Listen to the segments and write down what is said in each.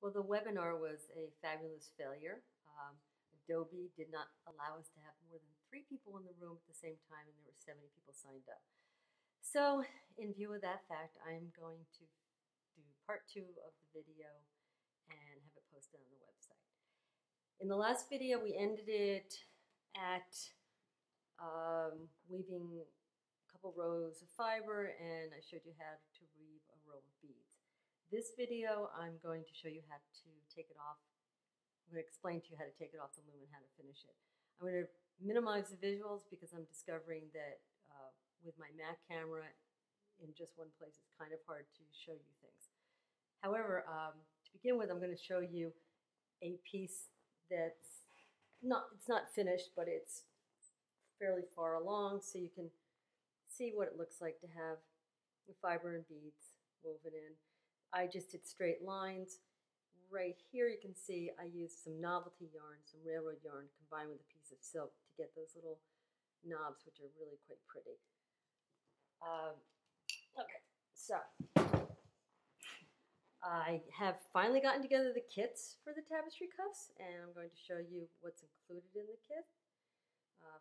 Well, the webinar was a fabulous failure. Adobe did not allow us to have more than 3 people in the room at the same time, and there were 70 people signed up. So, in view of that fact, I'm going to do part 2 of the video and have it posted on the website. In the last video, we ended it at weaving a couple rows of fiber, and I showed you how to weave a row of beads. This video, I'm going to show you how to take it off. I'm going to explain to you how to take it off the loom and how to finish it. I'm going to minimize the visuals because I'm discovering that with my Mac camera in just one place, it's kind of hard to show you things. However, to begin with, I'm going to show you a piece that's it's not finished, but it's fairly far along, so you can see what it looks like to have the fiber and beads woven in. I just did straight lines. Right here you can see I used some novelty yarn, some railroad yarn, combined with a piece of silk to get those little knobs, which are really quite pretty. Okay, so I have finally gotten together the kits for the tapestry cuffs, and I'm going to show you what's included in the kit.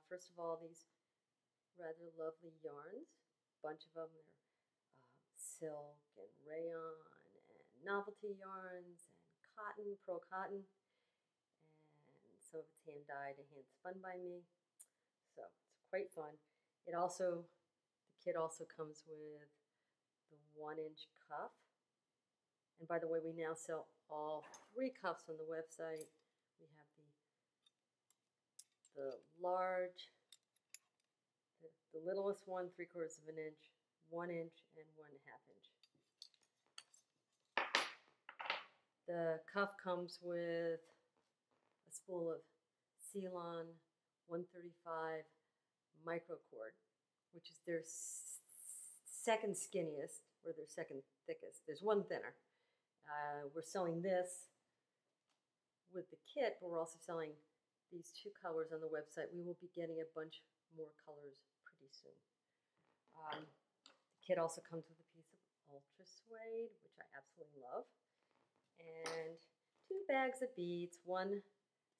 First of all, these rather lovely yarns, a bunch of them. They're silk and rayon and novelty yarns and cotton, pearl cotton, and some of it's hand dyed and hand spun by me, so it's quite fun. The kit also comes with the 1-inch cuff, and by the way, we now sell all 3 cuffs on the website. We have the large, the littlest one, 3/4 of an inch, 1 inch, and 1.5 inch. The cuff comes with a spool of Ceylon 135 microcord, which is their second skinniest, or their second thickest. There's one thinner. We're selling this with the kit, but we're also selling these 2 colors on the website. We will be getting a bunch more colors pretty soon. The kit also comes with a piece of ultra suede, which I absolutely love, and 2 bags of beads, one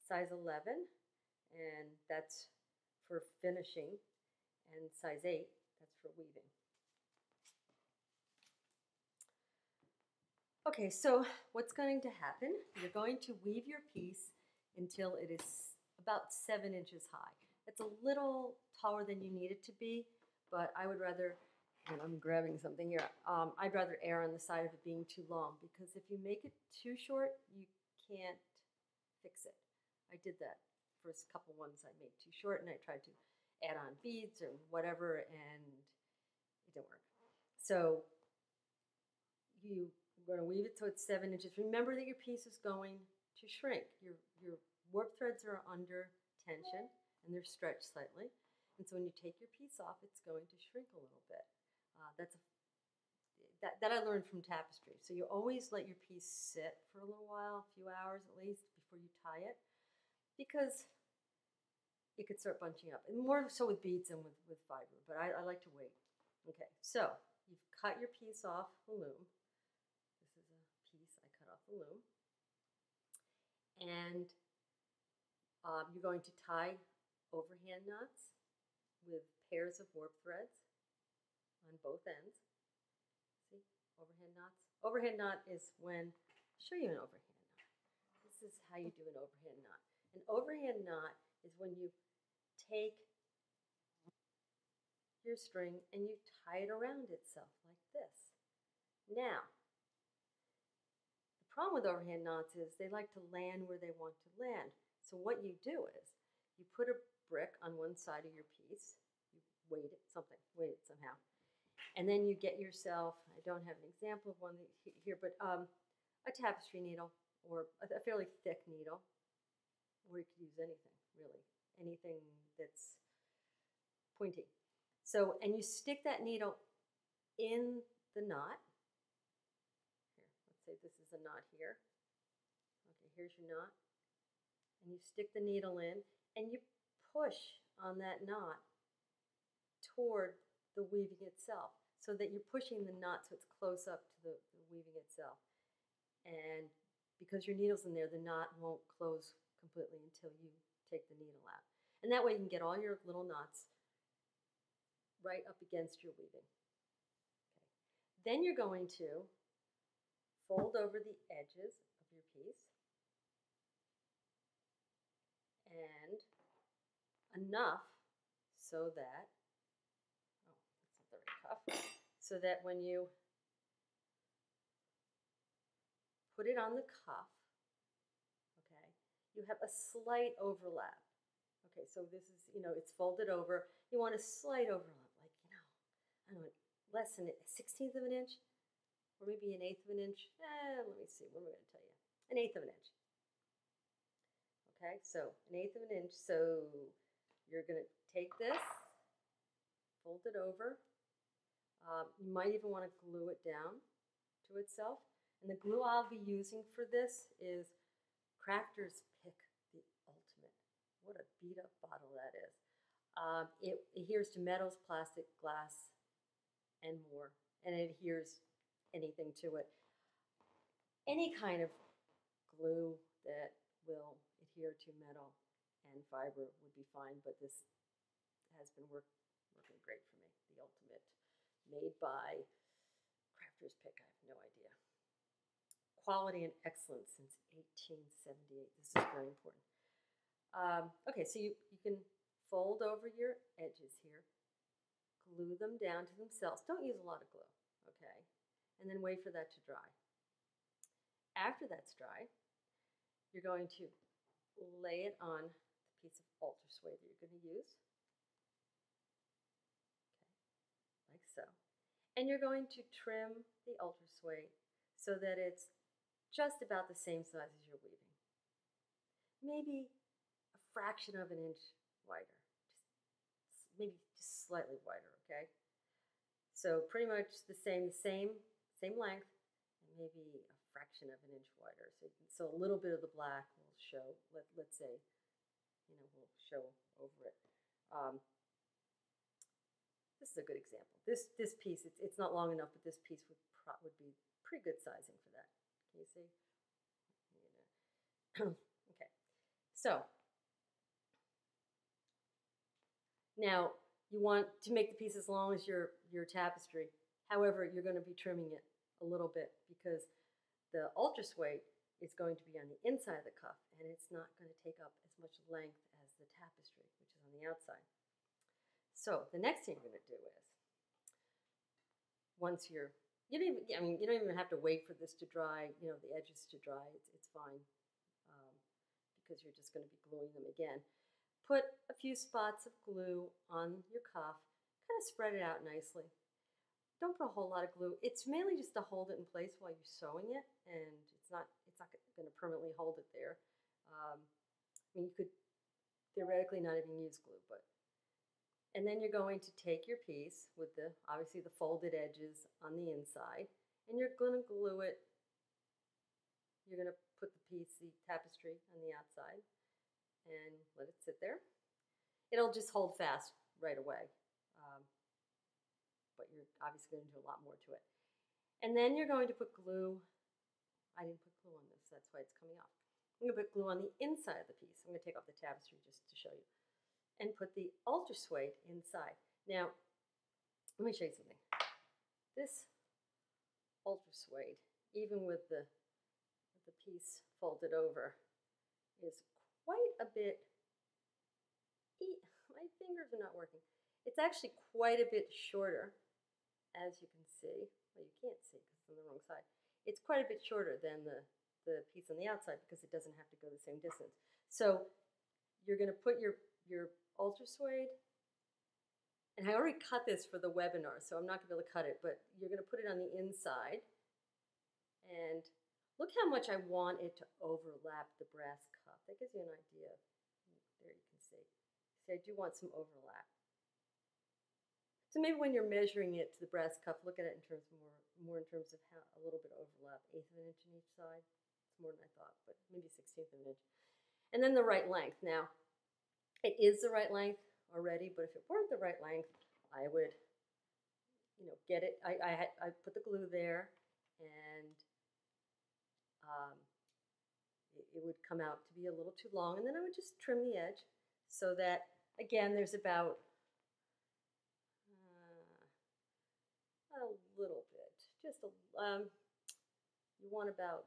size 11, and that's for finishing, and size 8, that's for weaving. Okay, so what's going to happen? You're going to weave your piece until it is about 7 inches high. It's a little taller than you need it to be, but I would rather, and I'm grabbing something here, I'd rather err on the side of it being too long, because if you make it too short, you can't fix it. I did that first couple ones I made too short, and I tried to add on beads or whatever, and it didn't work. So you're going to weave it so it's 7 inches. Remember that your piece is going to shrink. Your warp threads are under tension, and they're stretched slightly. And so when you take your piece off, it's going to shrink a little bit. That I learned from Tapestry. So you always let your piece sit for a little while, a few hours at least, before you tie it, because it could start bunching up. And more so with beads than with fiber, but I like to wait. Okay, so you've cut your piece off the loom. This is a piece I cut off the loom. And you're going to tie overhand knots with pairs of warp threads on both ends. See, overhand knots. Overhand knot is when, I'll show you an overhand knot. This is how you do an overhand knot. An overhand knot is when you take your string and you tie it around itself like this. Now, the problem with overhand knots is they like to land where they want to land. So what you do is you put a brick on one side of your piece, you weight it somehow, and then you get yourself, I don't have an example of one here, but a tapestry needle or a fairly thick needle, or you could use anything, really, anything that's pointy. So, and you stick that needle in the knot. Here, let's say this is a knot here. Okay, here's your knot. And you stick the needle in, and you push on that knot toward the weaving itself, so that you're pushing the knot so it's close up to the weaving itself. And because your needle's in there, the knot won't close completely until you take the needle out. And that way you can get all your little knots right up against your weaving. Okay. Then you're going to fold over the edges of your piece and enough so that, oh, that's not the right cuff, so that when you put it on the cuff, okay, you have a slight overlap. Okay, so this is, it's folded over. You want a slight overlap, like, I don't know, less than a 1/16 of an inch, or maybe an 1/8 of an inch. Let me see, what am I going to tell you? An 1/8 of an inch. Okay, so an 1/8 of an inch. So you're going to take this, fold it over. You might even want to glue it down to itself. And the glue I'll be using for this is Crafter's Pick the Ultimate. What a beat up bottle that is. It adheres to metals, plastic, glass, and more. And it adheres anything to it. Any kind of glue that will adhere to metal and fiber would be fine, but this has been working great for me. The Ultimate, made by Crafter's Pick. I have no idea. Quality and excellence since 1878. This is very important. Okay, so you can fold over your edges here, glue them down to themselves. Don't use a lot of glue, okay? And then wait for that to dry. After that's dry, you're going to lay it on the piece of altar suede that you're going to use, okay, like so. And you're going to trim the altar suede so that it's just about the same size as your weaving. Maybe a fraction of an inch wider, maybe just slightly wider, okay? So pretty much the same length, and maybe a fraction of an inch wider. So a little bit of the black will show, let's say, will show over it. This is a good example. This piece, it's not long enough, but this piece would be pretty good sizing for that. Can you see? Okay, so now you want to make the piece as long as your tapestry. However, you're going to be trimming it a little bit because the altar suede is going to be on the inside of the cuff, and it's not going to take up as much length as the tapestry, which is on the outside. So the next thing you're going to do is, once you don't even have to wait for this to dry, the edges to dry. It's fine because you're just going to be gluing them again. Put a few spots of glue on your cuff, kind of spread it out nicely. Don't put a whole lot of glue. It's mainly just to hold it in place while you're sewing it, and it's not going to permanently hold it there. You could theoretically not even use glue, and then you're going to take your piece with obviously the folded edges on the inside, and you're going to glue it. You're going to put the tapestry on the outside, and let it sit there. It'll just hold fast right away, but you're obviously going to do a lot more to it. And then you're going to put glue. I didn't put glue on this, that's why it's coming off. I'm going to put glue on the inside of the piece. I'm going to take off the tapestry just to show you, and put the altar suede inside. Now, let me show you something. This altar suede, even with the piece folded over, is quite a bit, my fingers are not working. It's actually quite a bit shorter, as you can see. Well, you can't see because it's on the wrong side. It's quite a bit shorter than the piece on the outside because it doesn't have to go the same distance. So you're going to put your altar suede, and I already cut this for the webinar, so I'm not going to be able to cut it, but you're going to put it on the inside, and look how much I want it to overlap the brass cuff. That gives you an idea. There you can see. See, I do want some overlap. So maybe when you're measuring it to the brass cuff, look at it in terms more in terms of how a little bit of overlap, 1/8 of an inch on each side. It's more than I thought, but maybe 1/16 of an inch. And then the right length. Now, it is the right length already, but if it weren't the right length, I would, get it. I put the glue there, and it would come out to be a little too long, and then I would just trim the edge so that, again, there's about a little bit, just a, you want about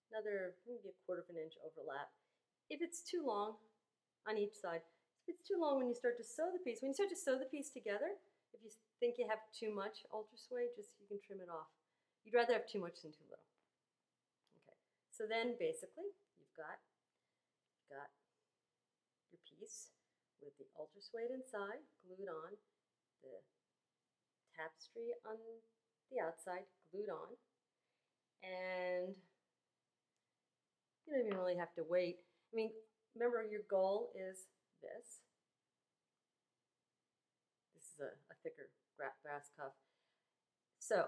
another maybe a quarter of an inch overlap. If it's too long on each side, if it's too long when you start to sew the piece, when you start to sew the piece together, if you think you have too much ultra suede, just you can trim it off. You'd rather have too much than too little. Okay, so then basically you've got your piece with the ultra suede inside, glued on, the tapestry on the outside, glued on, and you don't even really have to wait. I mean, remember your goal is this. This is a thicker brass cuff. So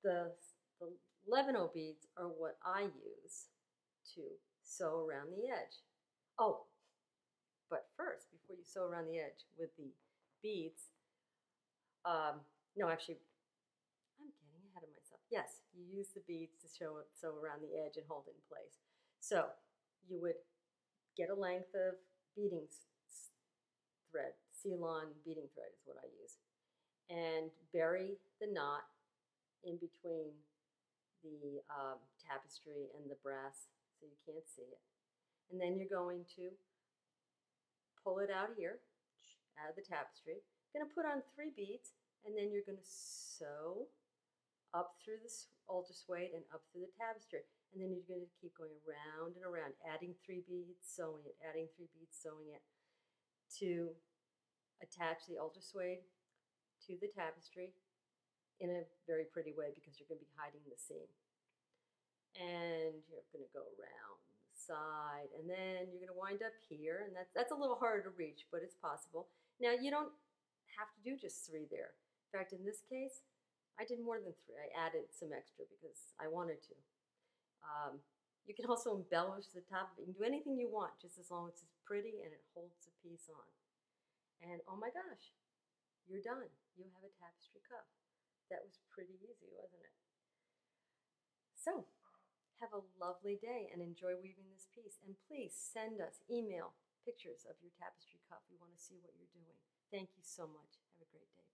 the 11-0 beads are what I use to sew around the edge. Oh, but first, before you sew around the edge with the beads, no, actually, I'm getting ahead of myself. Yes, you use the beads to sew around the edge and hold it in place. So you would get a length of beading thread, seal-on beading thread is what I use, and bury the knot in between the tapestry and the brass so you can't see it. And then you're going to pull it out here, out of the tapestry. You're going to put on 3 beads, and then you're going to sew up through the ultra suede and up through the tapestry. And then you're going to keep going around and around, adding 3 beads, sewing it, adding 3 beads, sewing it, to attach the ultra suede to the tapestry in a very pretty way because you're going to be hiding the seam. And you're going to go around the side, and then you're going to wind up here, and that's a little harder to reach, but it's possible. Now, you don't have to do just 3 there. In fact, in this case, I did more than 3. I added some extra because I wanted to. You can also embellish the top. You can do anything you want, just as long as it's pretty and it holds the piece on. And oh my gosh, you're done. You have a tapestry cuff. That was pretty easy, wasn't it? So, have a lovely day and enjoy weaving this piece. And please send us email pictures of your tapestry cuff. We want to see what you're doing. Thank you so much. Have a great day.